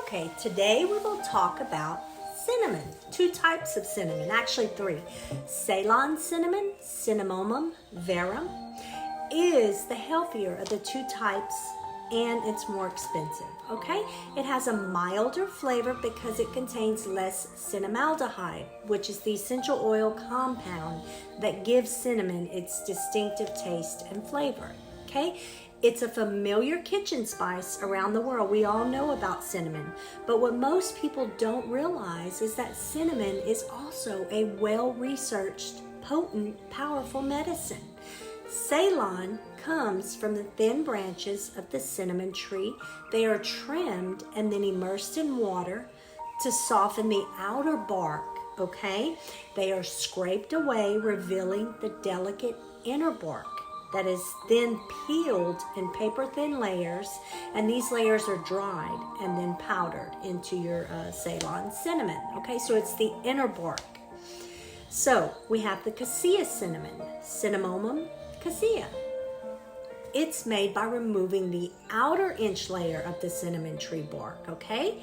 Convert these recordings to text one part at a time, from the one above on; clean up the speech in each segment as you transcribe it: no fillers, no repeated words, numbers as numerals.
Okay, today we will talk about cinnamon. Two types of cinnamon, actually three. Ceylon cinnamon, Cinnamomum verum, is the healthier of the two types and it's more expensive, okay? It has a milder flavor because it contains less cinnamaldehyde, which is the essential oil compound that gives cinnamon its distinctive taste and flavor, okay? It's a familiar kitchen spice around the world. We all know about cinnamon, but what most people don't realize is that cinnamon is also a well-researched, potent, powerful medicine. Ceylon comes from the thin branches of the cinnamon tree. They are trimmed and then immersed in water to soften the outer bark, okay? They are scraped away, revealing the delicate inner bark that is then peeled in paper-thin layers, and these layers are dried and then powdered into your Ceylon cinnamon, okay? So it's the inner bark. So we have the cassia cinnamon, Cinnamomum cassia. It's made by removing the outer inch layer of the cinnamon tree bark, okay?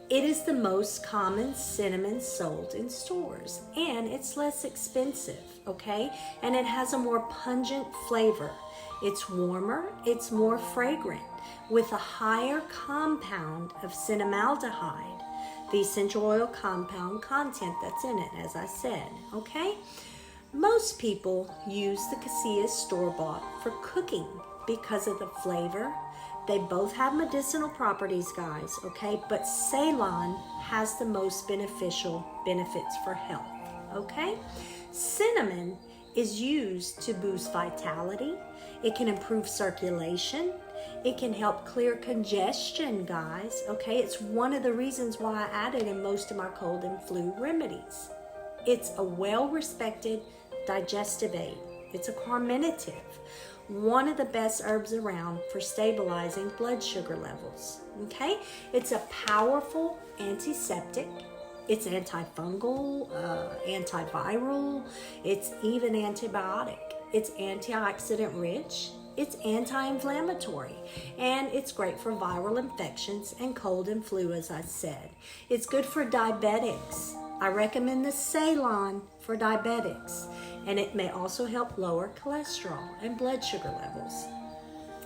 It is the most common cinnamon sold in stores, and it's less expensive, okay? And it has a more pungent flavor. It's warmer, it's more fragrant, with a higher compound of cinnamaldehyde, the essential oil compound content that's in it, as I said, okay? Most people use the cassia store-bought for cooking because of the flavor. They both have medicinal properties, guys, okay? But Ceylon has the most beneficial benefits for health, okay? Cinnamon is used to boost vitality. It can improve circulation. It can help clear congestion, guys, okay? It's one of the reasons why I add it in most of my cold and flu remedies. It's a well-respected digestive aid. It's a carminative. One of the best herbs around for stabilizing blood sugar levels, okay? It's a powerful antiseptic. It's antifungal, antiviral. It's even antibiotic. It's antioxidant rich. It's anti-inflammatory, and it's great for viral infections and cold and flu, as I said. It's good for diabetics. I recommend the Ceylon for diabetics, and it may also help lower cholesterol and blood sugar levels.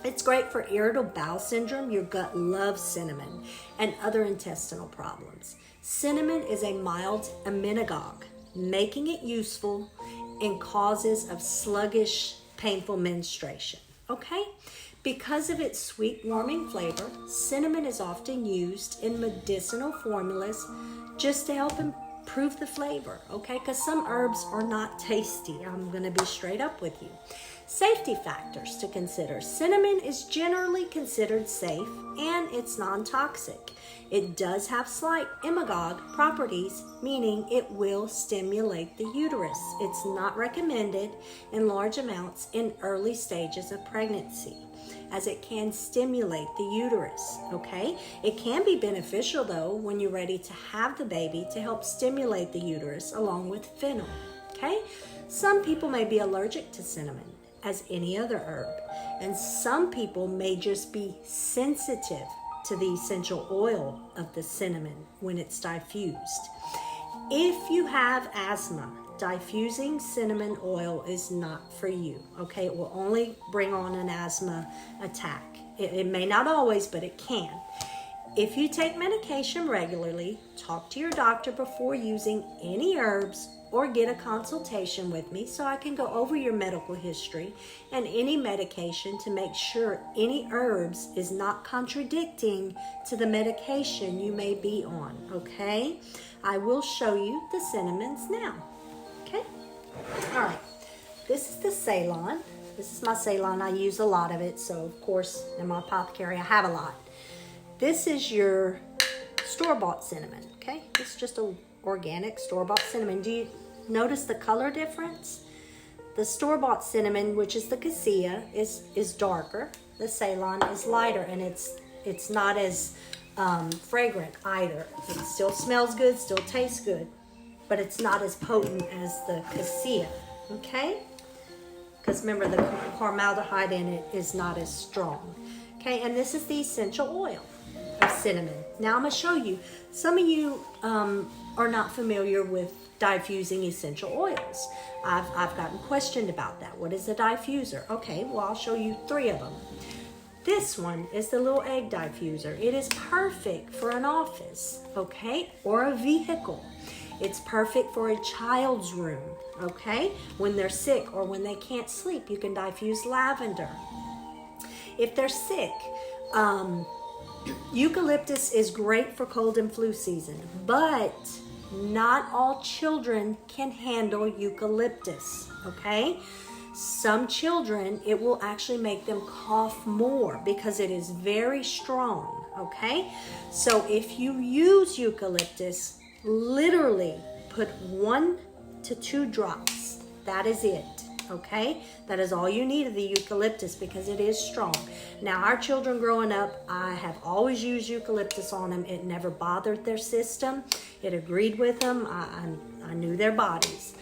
It's great for irritable bowel syndrome. Your gut loves cinnamon, and other intestinal problems. Cinnamon is a mild emmenagogue, making it useful in causes of sluggish, painful menstruation, okay? Because of its sweet, warming flavor, cinnamon is often used in medicinal formulas just to help improve the flavor, okay? Because some herbs are not tasty. I'm going to be straight up with you. Safety factors to consider. Cinnamon is generally considered safe, and it's non-toxic. It does have slight emagogue properties, meaning it will stimulate the uterus. It's not recommended in large amounts in early stages of pregnancy, as it can stimulate the uterus, okay? It can be beneficial, though, when you're ready to have the baby to help stimulate the uterus along with fennel, okay? Some people may be allergic to cinnamon, as any other herb, and some people may just be sensitive to the essential oil of the cinnamon when it's diffused. If you have asthma, diffusing cinnamon oil is not for you, okay? It will only bring on an asthma attack. It may not always, but it can. If you take medication regularly, talk to your doctor before using any herbs or get a consultation with me so I can go over your medical history and any medication to make sure any herbs is not contradicting to the medication you may be on, okay? I will show you the cinnamons now, okay? All right, this is the Ceylon. This is my Ceylon. I use a lot of it, so of course in my apothecary I have a lot. This is your store-bought cinnamon, okay? It's just a organic store-bought cinnamon. Do you notice the color difference? The store-bought cinnamon, which is the cassia, is darker. The Ceylon is lighter, and it's not as fragrant either. It still smells good, still tastes good, but it's not as potent as the cassia, okay? Because remember, the formaldehyde in it is not as strong, okay? And this is the essential oil of cinnamon. Now I'm going to show you. Some of you are not familiar with diffusing essential oils. I've gotten questioned about that. What is a diffuser? Okay, well, I'll show you 3 of them. This one is the little egg diffuser. It is perfect for an office, okay, or a vehicle. It's perfect for a child's room, okay? When they're sick or when they can't sleep, you can diffuse lavender. If they're sick, eucalyptus is great for cold and flu season, but not all children can handle eucalyptus, okay? Some children, it will actually make them cough more because it is very strong, okay? So if you use eucalyptus, literally put 1 to 2 drops. That is it, okay? That is all you need of the eucalyptus because it is strong. Now, our children growing up, I have always used eucalyptus on them. It never bothered their system. It agreed with them. I knew their bodies.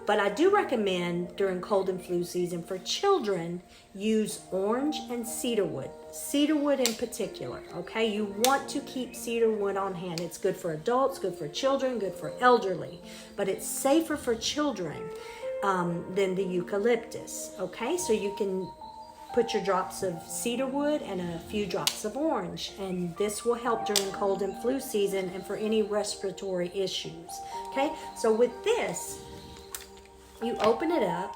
But I do recommend during cold and flu season for children, use orange and cedarwood. Cedarwood in particular, okay? You want to keep cedarwood on hand. It's good for adults, good for children, good for elderly. But it's safer for children than the eucalyptus, okay? So you can put your drops of cedarwood and a few drops of orange. And this will help during cold and flu season and for any respiratory issues, okay? So with this, you open it up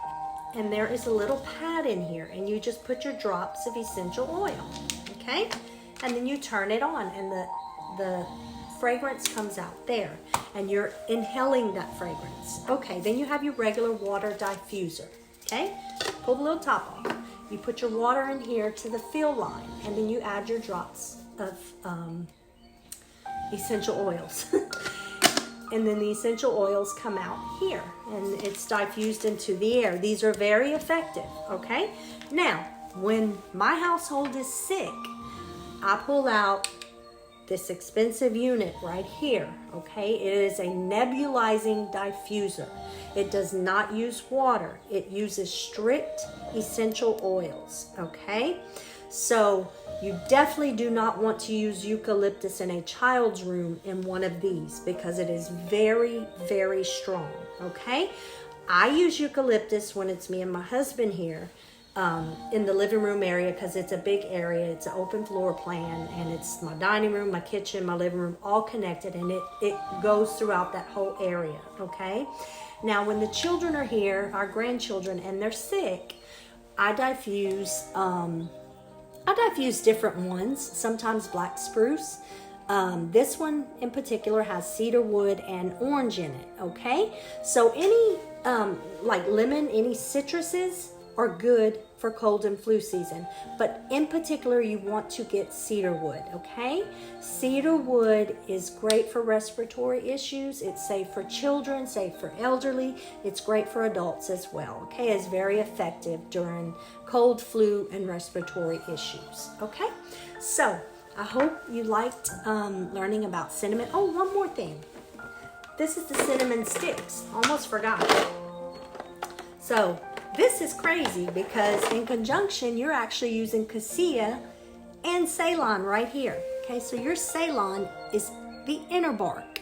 and there is a little pad in here and you just put your drops of essential oil, okay? And then you turn it on and the fragrance comes out there and you're inhaling that fragrance. Okay, then you have your regular water diffuser, okay? Pull the little top off. You put your water in here to the fill line and then you add your drops of essential oils. And then the essential oils come out here and it's diffused into the air. These are very effective, okay? Now, when my household is sick, I pull out this expensive unit right here, okay? It is a nebulizing diffuser. It does not use water. It uses strict essential oils, okay? So you definitely do not want to use eucalyptus in a child's room in one of these because it is very, very strong, okay? I use eucalyptus when it's me and my husband here in the living room area because it's a big area. It's an open floor plan and it's my dining room, my kitchen, my living room, all connected, and it goes throughout that whole area, okay? Now, when the children are here, our grandchildren, and they're sick, I diffuse different ones, sometimes black spruce. This one in particular has cedar wood and orange in it, okay? So any, like lemon, any citruses are good for cold and flu season. But in particular, you want to get cedar wood, okay? Cedar wood is great for respiratory issues. It's safe for children, safe for elderly. It's great for adults as well, okay? It's very effective during cold, flu, and respiratory issues, okay? So I hope you liked learning about cinnamon. Oh, one more thing. This is the cinnamon sticks. Almost forgot. So this is crazy because in conjunction, you're actually using cassia and Ceylon right here. Okay, so your Ceylon is the inner bark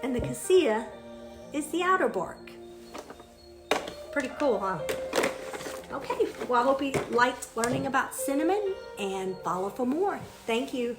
and the cassia is the outer bark. Pretty cool, huh? Okay, well, I hope you liked learning about cinnamon and follow for more. Thank you.